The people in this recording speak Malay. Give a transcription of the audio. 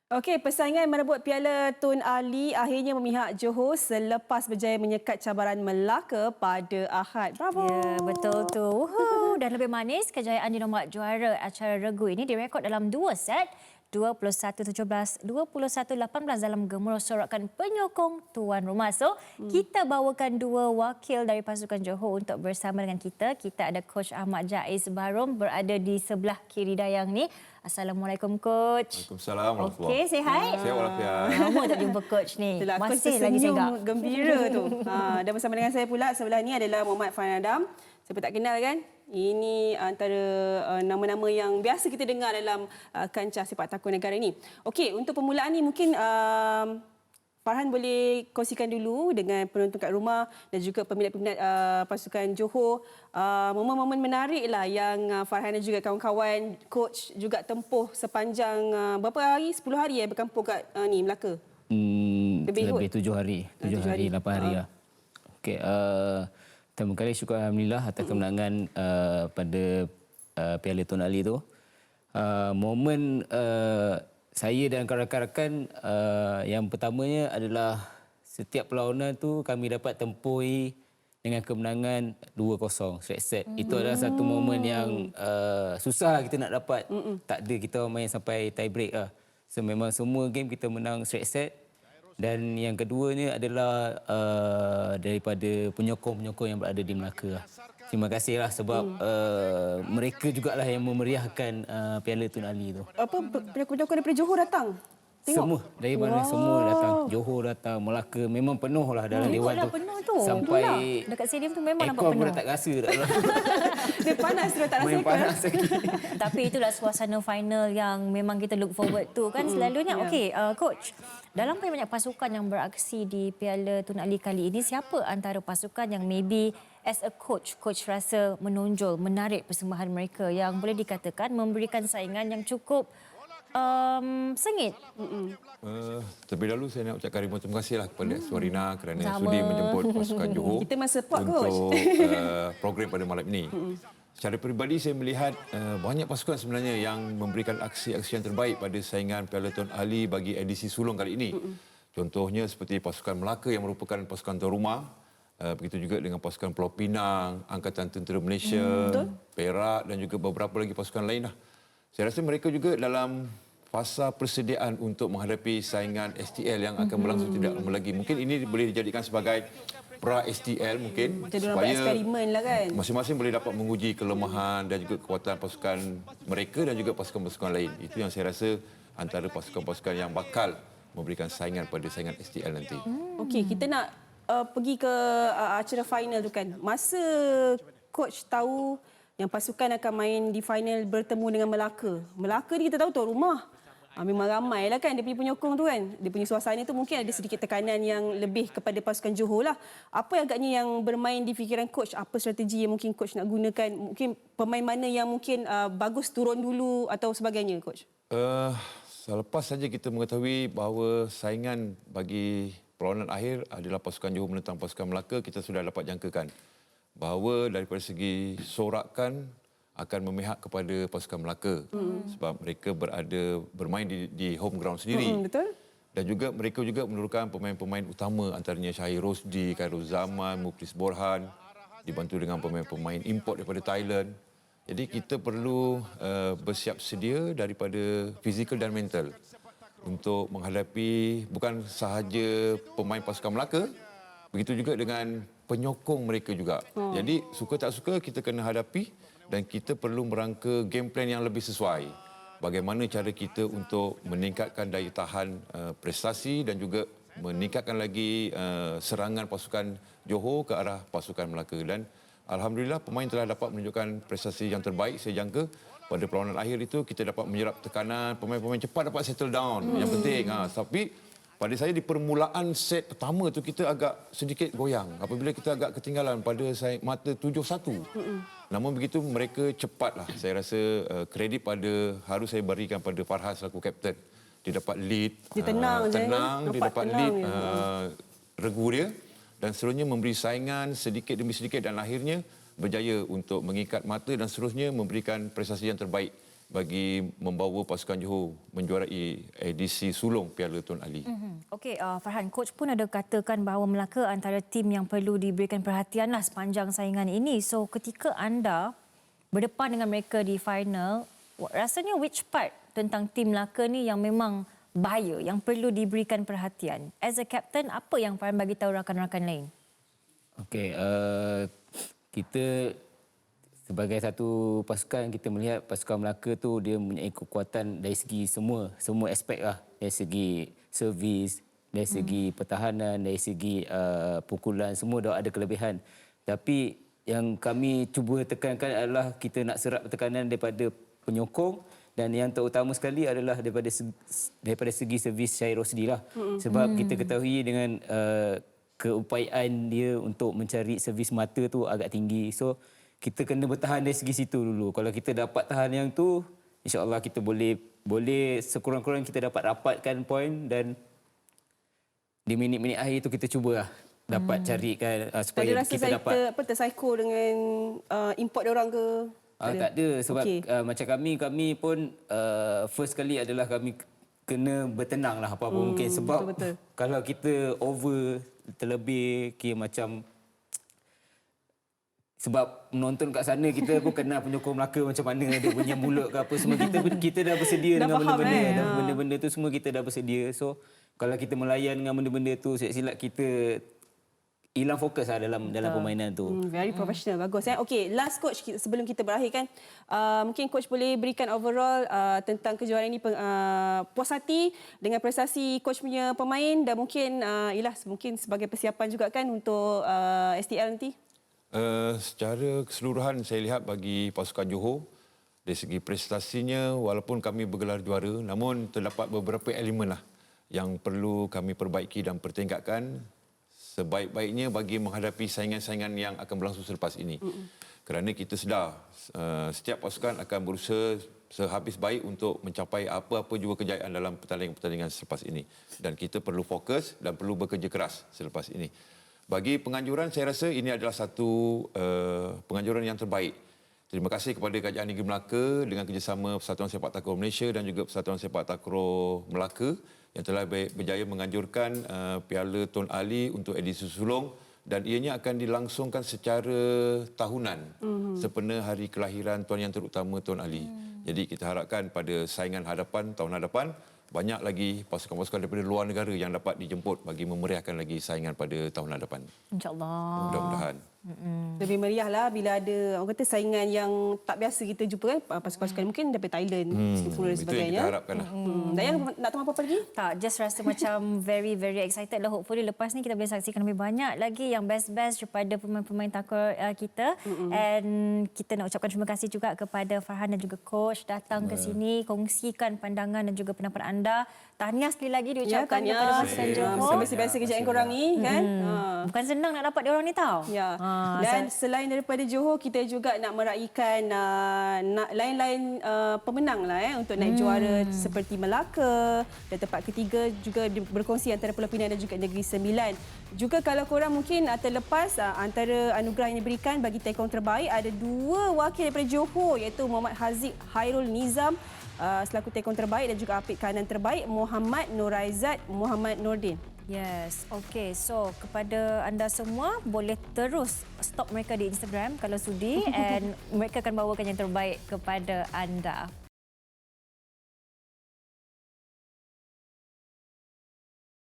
Okey, persaingan merebut Piala Tun Ali akhirnya memihak Johor selepas berjaya menyekat cabaran Melaka pada Ahad. Bravo! Ya, betul tu. Dan lebih manis, kejayaan di nombor juara acara regu ini direkod dalam 2 set, 21-17, 21-18 dalam gemuruh sorakan penyokong tuan rumah. So, kita bawakan dua wakil dari pasukan Johor untuk bersama dengan kita. Kita ada Coach Ahmad Jaiz Barom berada di sebelah kiri dayang ni. Assalamualaikum Coach. Waalaikumsalam warahmatullahi. Okey, sihat? Sihat walafiat. Lama tak jumpa Coach ni. Itulah, Coach Masih lagi tersenyum segak. gembira tu. Dan bersama dengan saya pula sebelah ni adalah Muhammad Fan Adam. Siapa tak kenal kan? Ini antara nama-nama yang biasa kita dengar dalam kancah sepak takraw negara ini. Okey, untuk permulaan ni mungkin Farhan boleh kongsikan dulu dengan penonton kat rumah dan juga peminat-peminat pasukan Johor momen-momen menarik lah yang Farhan dan juga kawan-kawan coach juga tempuh sepanjang berapa hari? 10 hari berkampung kat ni Melaka. Lebih 7 hari. 7 hari, 8 hari lah. Okey, pertama kali syukur Alhamdulillah atas kemenangan pada Piala Tun Ali tu. Momen saya dan rakan-rakan yang pertamanya adalah setiap perlawanan tu kami dapat tempui dengan kemenangan 2-0 straight set. Itu adalah satu momen yang susah kita nak dapat. Tak ada kita main sampai tie break lah. So memang semua game kita menang straight set. Dan yang keduanya adalah daripada penyokong-penyokong yang berada di Melaka lah. Terima kasihlah sebab mereka jugalah yang memeriahkan Piala Tun Ali tu. Apa penyokong daripada Johor datang? Tengok. Semua dari mana semua datang. Johor datang, Melaka memang penuh lah dalam dewan tu. Penuh tu. Sampai Dekat stadium tu memang nampak aircon pun penuh. dah tak rasa dah. Dia panas dia tak rasa Main ikut. panas lagi. Tapi itulah suasana final yang memang kita look forward tu kan selalunya. Ya. Okey, Coach. Dalam paling banyak pasukan yang beraksi di Piala Tun Ali kali ini, siapa antara pasukan yang maybe as a coach rasa menonjol, menarik persembahan mereka yang boleh dikatakan memberikan saingan yang cukup sengit? Terlebih dahulu saya nak ucapkan ribuan terima kasihlah kepada Suarina kerana Sama. sudi menjemput pasukan Johor Kita memang support, untuk Coach. program pada malam ini. Secara peribadi saya melihat banyak pasukan sebenarnya yang memberikan aksi-aksi yang terbaik pada saingan Piala Tun Ali bagi edisi sulung kali ini. Contohnya seperti pasukan Melaka yang merupakan pasukan tuan rumah. Begitu juga dengan pasukan Pulau Pinang, Angkatan Tentera Malaysia, Perak dan juga beberapa lagi pasukan lain lah. Saya rasa mereka juga dalam fasa persediaan untuk menghadapi saingan STL yang akan berlangsung tidak lama lagi. Mungkin ini boleh dijadikan sebagai pra-STL mungkin. Macam diorang buat eksperimen lah kan. Masing-masing boleh dapat menguji kelemahan dan juga kekuatan pasukan mereka dan juga pasukan-pasukan lain. Itu yang saya rasa antara pasukan-pasukan yang bakal memberikan saingan pada saingan STL nanti. Okey, kita nak pergi ke acara final tu kan. Masa coach tahu yang pasukan akan main di final bertemu dengan Melaka. Melaka ni kita tahu tuan rumah. Memang ramai lah kan dia punya penyokong tu kan. Dia punya suasana tu mungkin ada sedikit tekanan yang lebih kepada pasukan Johor lah. Apa yang agaknya yang bermain di fikiran coach? Apa strategi yang mungkin coach nak gunakan? Mungkin pemain mana yang mungkin bagus turun dulu atau sebagainya coach? Selepas saja kita mengetahui bahawa saingan bagi perlawanan akhir adalah pasukan Johor menentang pasukan Melaka, kita sudah dapat jangkakan bahawa daripada segi sorakan akan memihak kepada pasukan Melaka sebab mereka bermain di home ground sendiri. Betul. Dan juga mereka juga menurunkan pemain-pemain utama antaranya Syahir Rosdi, Khairul Zaman, Muklis Borhan dibantu dengan pemain-pemain import daripada Thailand. Jadi kita perlu bersiap sedia daripada fizikal dan mental untuk menghadapi bukan sahaja pemain pasukan Melaka, begitu juga dengan penyokong mereka juga. Jadi suka tak suka kita kena hadapi dan kita perlu merangka game plan yang lebih sesuai. Bagaimana cara kita untuk meningkatkan daya tahan prestasi dan juga meningkatkan lagi serangan pasukan Johor ke arah pasukan Melaka. Dan alhamdulillah pemain telah dapat menunjukkan prestasi yang terbaik. Saya jangka pada perlawanan akhir itu kita dapat menyerap tekanan, pemain-pemain cepat dapat settle down. Yang penting. Tapi pada saya di permulaan set pertama tu kita agak sedikit goyang apabila kita agak ketinggalan pada mata 7-1. Namun begitu mereka cepatlah. Saya rasa kredit harus saya berikan pada Farhan selaku kapten. Dia dapat lead. Dia tenang je. Dia dapat lead regu dia dan seterusnya memberi saingan sedikit demi sedikit dan akhirnya berjaya untuk mengikat mata dan seterusnya memberikan prestasi yang terbaik bagi membawa pasukan Johor menjuarai edisi sulung Piala Tun Ali. Okey, Farhan, coach pun ada katakan bahawa Melaka antara tim yang perlu diberikan perhatianlah sepanjang saingan ini. So ketika anda berdepan dengan mereka di final, rasanya which part tentang tim Melaka ni yang memang bahaya, yang perlu diberikan perhatian? As a captain, apa yang Farhan bagi tahu rakan-rakan lain? Okey, kita sebagai satu pasukan, kita melihat pasukan Melaka tu dia mempunyai kekuatan dari segi semua aspek lah. Dari segi servis, dari segi pertahanan, dari segi pukulan, semua dah ada kelebihan. Tapi yang kami cuba tekankan adalah kita nak serap tekanan daripada penyokong, dan yang terutama sekali adalah daripada segi servis Syahir Rosdi lah. Sebab kita ketahui dengan keupayaan dia untuk mencari servis mata tu agak tinggi. So kita kena bertahan dari segi situ dulu. Kalau kita dapat tahan yang tu, insya-Allah kita boleh sekurang-kurangnya kita dapat rapatkan poin, dan di minit-minit akhir tu kita cubalah dapat carikan supaya kita dapat terpsycho dengan import dia orang ke? tak ada, sebab macam kami pun first kali adalah kami kena bertenang lah apa-apa mungkin, sebab betul. Kalau kita over terlebih macam, sebab menonton kat sana kita pun kenal penyokong Melaka macam mana dia punya mulut ke apa semua, kita dah bersedia dengan benda-benda benda-benda tu semua, kita dah bersedia. So kalau kita melayan dengan benda-benda tu, silap kita hilang fokus lah dalam permainan tu. Very professional, bagus. Okey, last coach, sebelum kita berakhir kan, mungkin coach boleh berikan overall tentang kejuaraan ini, puas hati dengan prestasi coach punya pemain, dan mungkin mungkin sebagai persiapan juga kan untuk STL nanti. Secara keseluruhan saya lihat bagi pasukan Johor, dari segi prestasinya walaupun kami bergelar juara, namun terdapat beberapa elemen lah yang perlu kami perbaiki dan pertingkatkan sebaik-baiknya bagi menghadapi saingan-saingan yang akan berlangsung selepas ini. Kerana kita sedar setiap pasukan akan berusaha sehabis baik untuk mencapai apa-apa juga kejayaan dalam pertandingan-pertandingan selepas ini. Dan kita perlu fokus dan perlu bekerja keras selepas ini. Bagi penganjuran, saya rasa ini adalah satu penganjuran yang terbaik. Terima kasih kepada Kerajaan Negeri Melaka dengan kerjasama Persatuan Sepak Takraw Malaysia dan juga Persatuan Sepak Takraw Melaka yang telah berjaya menganjurkan Piala Tun Ali untuk edisi sulung, dan ianya akan dilangsungkan secara tahunan sempena hari kelahiran Tuan Yang Terutama Tun Ali. Jadi kita harapkan pada saingan tahun hadapan banyak lagi pasukan-pasukan daripada luar negara yang dapat dijemput bagi memeriahkan lagi saingan pada tahun hadapan. InsyaAllah. Mudah-mudahan. Lebih meriah lah bila ada orang kata saingan yang tak biasa kita jumpa kan, pasukan-pasukan mungkin daripada Thailand, Singapura dan sebagainya. Itu yang kita harapkan lah. Dayang nak tambah apa lagi? Tak, just rasa macam very excited lah. Hopefully lepas ni kita boleh saksikan lebih banyak lagi yang best-best daripada pemain-pemain takraw kita. And kita nak ucapkan terima kasih juga kepada Farhan dan juga coach datang ke sini, kongsikan pandangan dan juga pendapat anda. Tahniah sekali lagi diucapkan kepada pasukan Johor. Biasa-biasa kerjaan korang ni kan. Bukan senang nak dapat diorang ni tau. Ya. Dan selain daripada Johor, kita juga nak meraihkan lain-lain pemenang lah untuk naik juara seperti Melaka, dan tempat ketiga juga berkongsi antara Pulau Pinang dan juga Negeri Sembilan. Juga kalau korang mungkin terlepas antara anugerah yang diberikan bagi tekong terbaik, ada dua wakil daripada Johor, iaitu Muhammad Haziq Hairul Nizam selaku tekong terbaik, dan juga apik kanan terbaik Muhammad Nuraizat Muhammad Nordin. Yes, okay. So kepada anda semua boleh terus stalk mereka di Instagram kalau sudi, and mereka akan bawakan yang terbaik kepada anda.